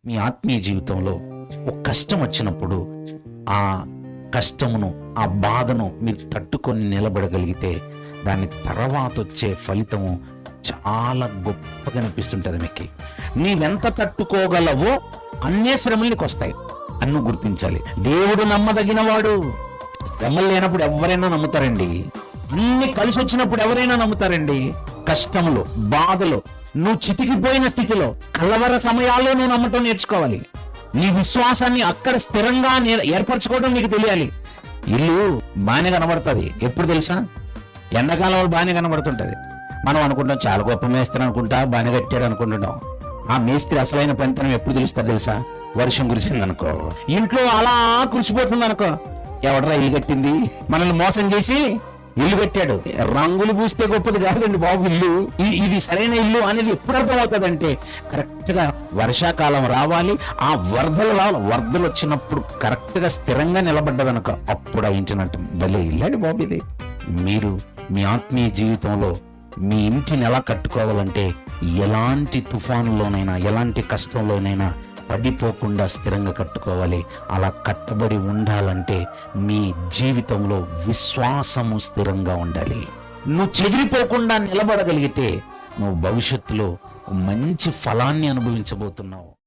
మీ ఆత్మీయ జీవితంలో ఒక కష్టం వచ్చినప్పుడు ఆ కష్టమును, ఆ బాధను మీరు తట్టుకొని నిలబడగలిగితే దాని తర్వాత వచ్చే ఫలితము చాలా గొప్పగా అనిపిస్తుంటుంది. మీకు నీవెంత తట్టుకోగలవో అన్నే శ్రమలు నీకు వస్తాయి అన్ను గుర్తించాలి. దేవుడు నమ్మదగిన వాడు. శ్రమలు లేనప్పుడు ఎవరైనా నమ్ముతారండి. అన్ని కలిసి వచ్చినప్పుడు ఎవరైనా నమ్ముతారండి. కష్టములో, బాధలో, నువ్వు చితికిపోయిన స్థితిలో, కలవర సమయాల్లో నువ్వు నమ్మటం నేర్చుకోవాలి. నీ విశ్వాసాన్ని అక్కడ స్థిరంగా ఏర్పరచుకోవడం నీకు తెలియాలి. ఇల్లు బాగానే కనబడుతుంది ఎప్పుడు తెలుసా? ఎండాకాలంలో బాగానే కనబడుతుంటది. మనం అనుకుంటాం చాలా గొప్ప మేస్త్రి అనుకుంటా, బాగానే కట్టాడు అనుకుంటున్నాం. ఆ మేస్త్రి అసలైన పనితనం ఎప్పుడు తెలుస్తుంది తెలుసా? వర్షం కురిసింది అనుకో, ఇంట్లో అలా కురిసిపోతుంది అనుకో, ఎవడరా ఇల్లు కట్టింది? మనల్ని మోసం చేసి ఇల్లు కట్టాడు. రంగులు పూస్తే గొప్పది కాదండి బాబు ఇల్లు. ఇది సరైన ఇల్లు అనేది ఎప్పుడు అర్థం అవుతుందంటే కరెక్ట్ గా వర్షాకాలం రావాలి, ఆ వరదలు రావాలి. వరదలు వచ్చినప్పుడు కరెక్ట్ గా స్థిరంగా నిలబడ్డదనుక అప్పుడు ఆ ఇంటినట్టు భలే ఇల్లండి బాబు ఇది. మీరు మీ ఆత్మీయ జీవితంలో మీ ఇంటిని ఎలా కట్టుకోవాలంటే ఎలాంటి తుఫానులోనైనా, ఎలాంటి కష్టంలోనైనా పడిపోకుండా స్థిరంగా కట్టుకోవాలి. అలా కట్టబడి ఉండాలంటే మీ జీవితంలో విశ్వాసము స్థిరంగా ఉండాలి. నువ్వు చెదిరిపోకుండా నిలబడగలిగితే నువ్వు భవిష్యత్తులో మంచి ఫలాన్ని అనుభవించబోతున్నావు.